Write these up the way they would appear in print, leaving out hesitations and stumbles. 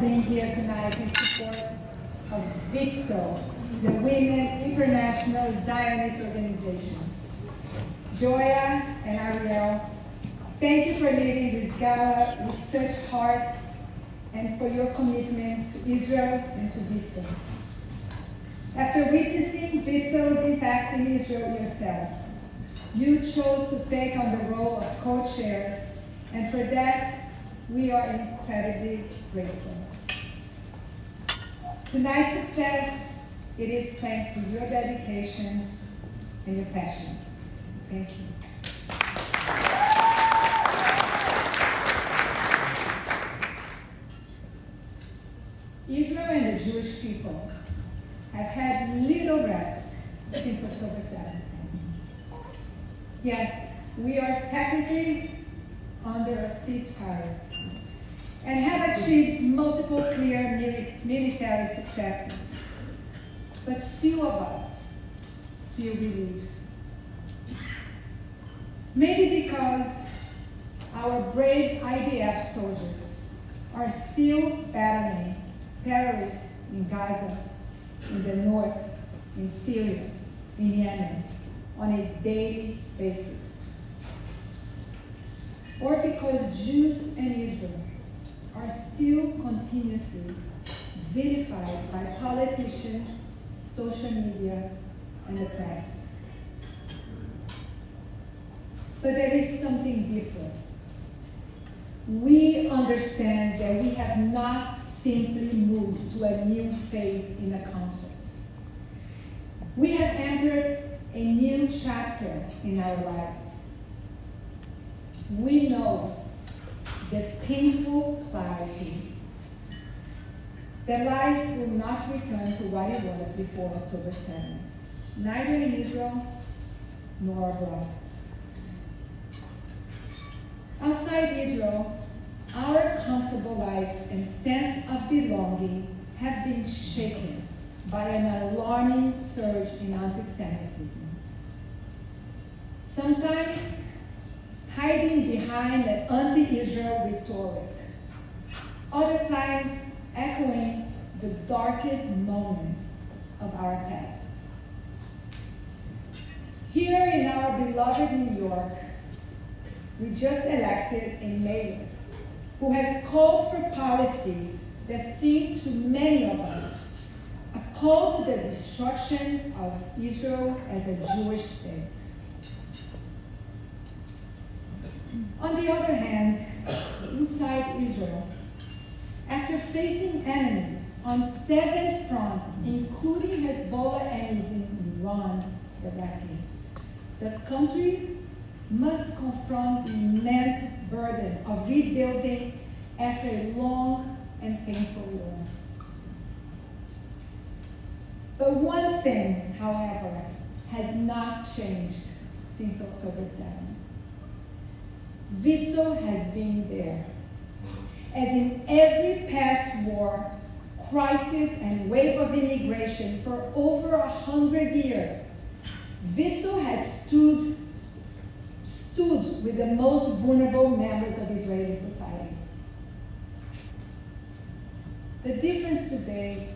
being here tonight in support of WITSO, the Women International Zionist Organization. Joya and Ariel, thank you for leading this gala with such heart and for your commitment to Israel and to WITSO. After witnessing WITSO's impact in Israel yourselves, you chose to take on the role of co-chairs, and for that, we are incredibly grateful. Tonight's success, it is thanks to your dedication and your passion. So thank you. Israel and the Jewish people have had little rest since October 7th. Yes, we are technically under a ceasefire and have achieved multiple clear military successes, but few of us feel relieved. Maybe because our brave IDF soldiers are still battling terrorists in Gaza, in the north, in Syria, in Yemen, on a daily basis. Or because Jews and Israel are still continuously vilified by politicians, social media, and the press. But there is something deeper. We understand that we have not simply moved to a new phase in the conflict. We have entered a new chapter in our lives. We know the painful clarity that life will not return to what it was before October 7th, neither in Israel nor abroad. Outside Israel, our comfortable lives and sense of belonging have been shaken by an alarming surge in anti-Semitism. Sometimes hiding behind an anti-Israel rhetoric, other times echoing the darkest moments of our past. Here in our beloved New York, we just elected a mayor who has called for policies that seem to many of us a call to the destruction of Israel as a Jewish state. On the other hand, inside Israel, after facing enemies on 7 fronts, including Hezbollah and even Iran directly, the country must confront the immense burden of rebuilding after a long and painful war. But one thing, however, has not changed since October 7th. WITSO has been there. As in every past war, crisis, and wave of immigration for over 100 years, WITSO has stood with the most vulnerable members of Israeli society. The difference today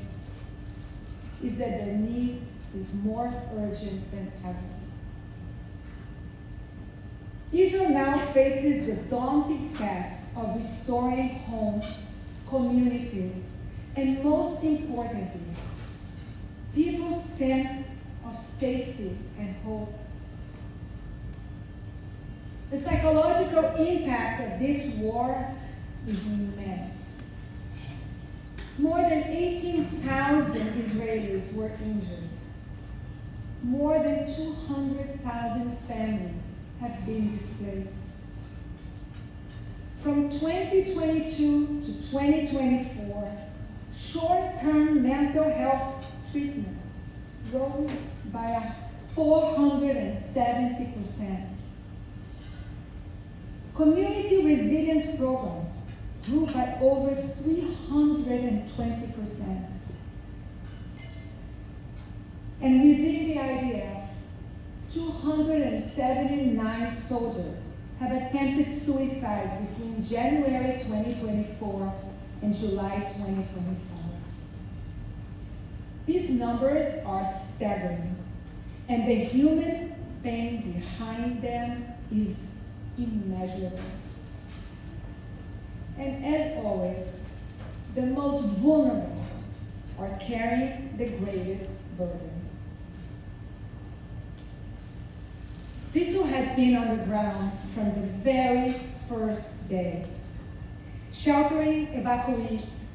is that the need is more urgent than ever. Israel now faces the daunting task of restoring homes, communities, and most importantly, people's sense of safety and hope. The psychological impact of this war is immense. More than 18,000 Israelis were injured. More than 200,000 families have been displaced. From 2022 to 2024, short-term mental health treatments rose by 470%. Community resilience program grew by over 320%. And within the IDF, 279 soldiers have attempted suicide between January 2024 in July 2025. These numbers are staggering, and the human pain behind them is immeasurable. And as always, the most vulnerable are carrying the greatest burden. Vitso has been on the ground from the very first day, sheltering evacuees,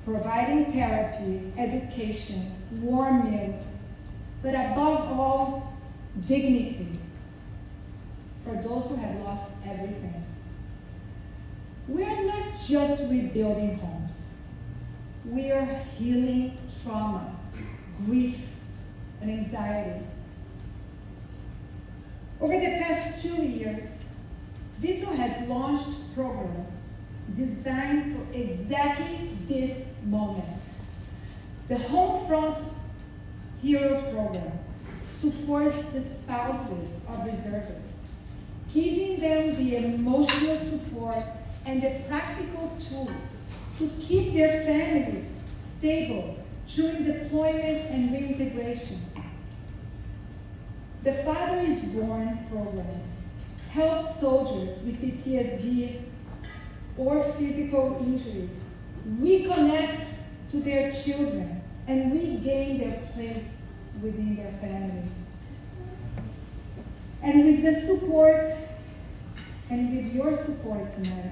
providing therapy, education, warm meals, but above all, dignity for those who have lost everything. We are not just rebuilding homes. We are healing trauma, grief, and anxiety. Over the past 2 years, Vitso has launched programs designed for exactly this moment. The Homefront Heroes program supports the spouses of reservists, giving them the emotional support and the practical tools to keep their families stable during deployment and reintegration. The Father is Born program helps soldiers with PTSD or physical injuries reconnect to their children and regain their place within their family. And with the support and with your support tonight,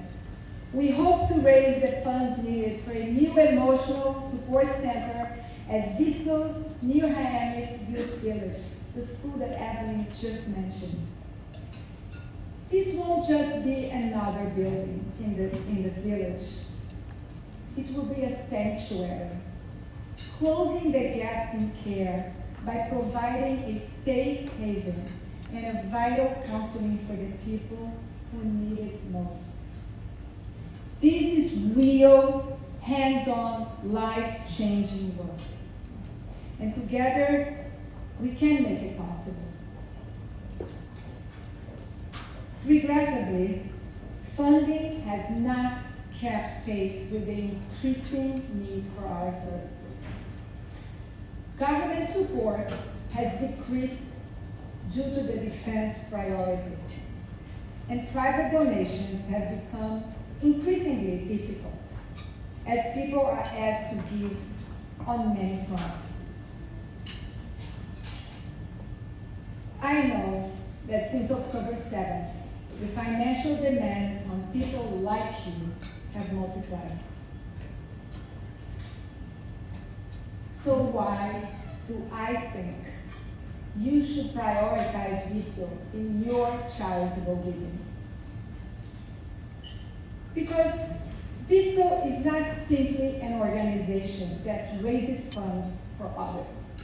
we hope to raise the funds needed for a new emotional support center at Vitso's New Hayamik Youth Village, the school that Evelyn just mentioned. This won't just be another building in the village. It will be a sanctuary, closing the gap in care by providing a safe haven and a vital counseling for the people who need it most. This is real, hands-on, life-changing work. And together, we can make it possible. Regrettably, funding has not kept pace with the increasing needs for our services. Government support has decreased due to the defense priorities, and private donations have become increasingly difficult as people are asked to give on many fronts. I know that since October 7th, the financial demands on people like you have multiplied. So why do I think you should prioritize Vitso in your charitable giving? Because Vitso is not simply an organization that raises funds for others.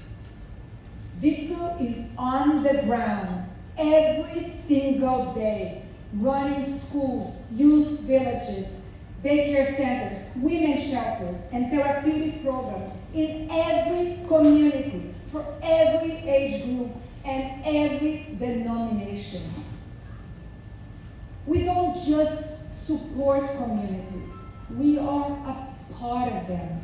Vitso is on the ground every single day, running schools, youth villages, daycare centers, women's shelters, and therapeutic programs in every community, for every age group and every denomination. We don't just support communities, we are a part of them.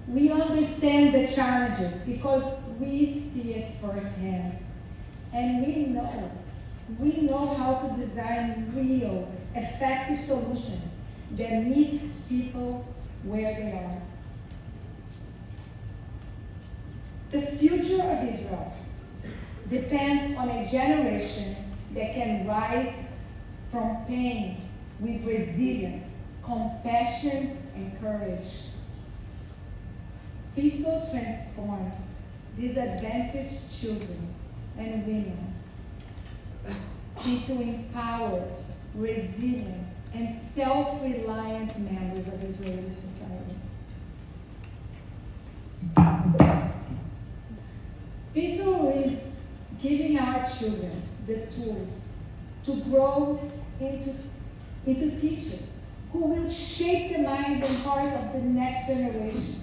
We understand the challenges because we see it firsthand. And we know how to design real, effective solutions that meet people where they are. The future of Israel depends on a generation that can rise from pain with resilience, compassion, and courage. Vitso transforms disadvantaged children and women into empowered, resilient, and self-reliant members of Israeli society. Vitso is giving our children the tools to grow into teachers who will shape the minds and hearts of the next generation.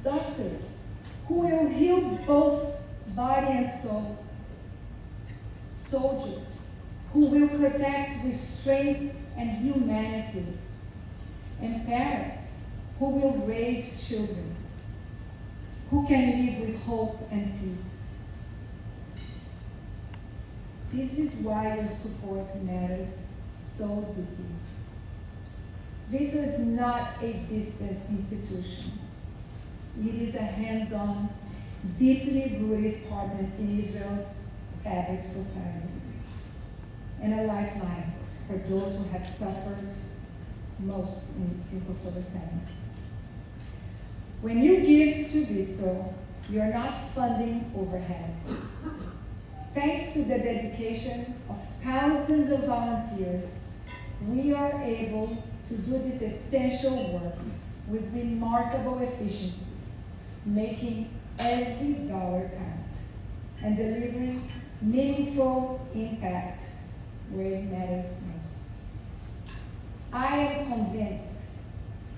Doctors who will heal both body and soul. Soldiers who will protect with strength and humanity. and parents who will raise children, who can live with hope and peace. This is why your support matters so deeply. VITO is not a distant institution. It is a hands-on, deeply rooted partner in Israel's fabric society, and a lifeline for those who have suffered most since October 7th. When you give to VITO, you're not funding overhead. Thanks to the dedication of thousands of volunteers, we are able to do this essential work with remarkable efficiency, making every dollar count and delivering meaningful impact where it matters most. I am convinced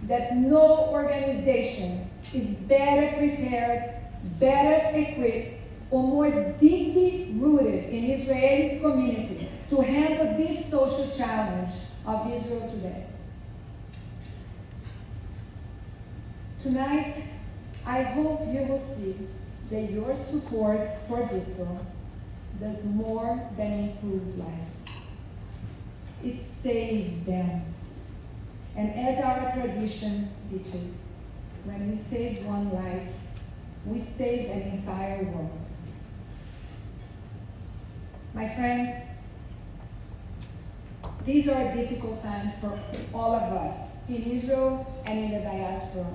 that no organization is better prepared, better equipped, or more deeply rooted in Israel's community to handle this social challenge of Israel today. Tonight, I hope you will see that your support for VITO does more than improve lives. It saves them. And as our tradition teaches, when we save one life, we save an entire world. My friends, these are difficult times for all of us in Israel and in the diaspora.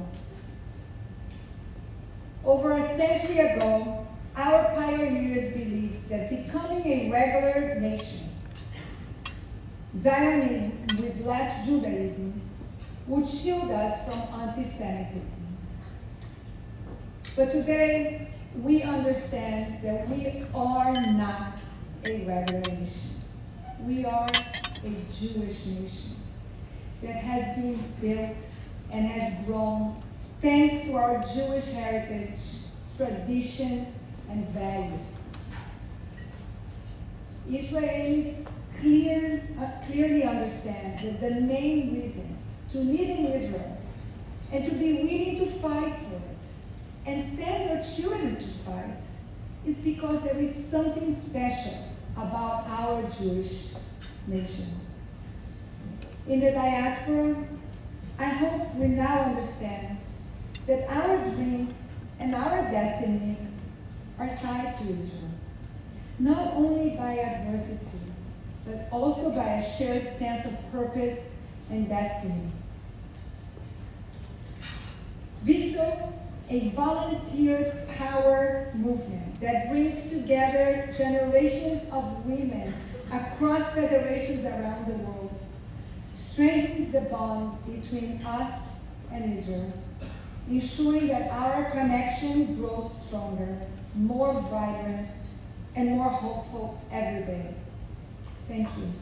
Over a century ago, our pioneers believed that becoming a regular nation, Zionism with less Judaism, would shield us from anti-Semitism. But today, we understand that we are not a regular nation. We are a Jewish nation that has been built and has grown thanks to our Jewish heritage, tradition, and values. Israelis clearly understand that the main reason to live in Israel and to be willing to fight for it and send their children to fight is because there is something special about our Jewish nation. In the diaspora, I hope we now understand that our dreams and our destiny are tied to Israel, not only by adversity, but also by a shared sense of purpose and destiny. VITO, a volunteer power movement that brings together generations of women across federations around the world, strengthens the bond between us and Israel, ensuring that our connection grows stronger, more vibrant, and more hopeful every day. Thank you.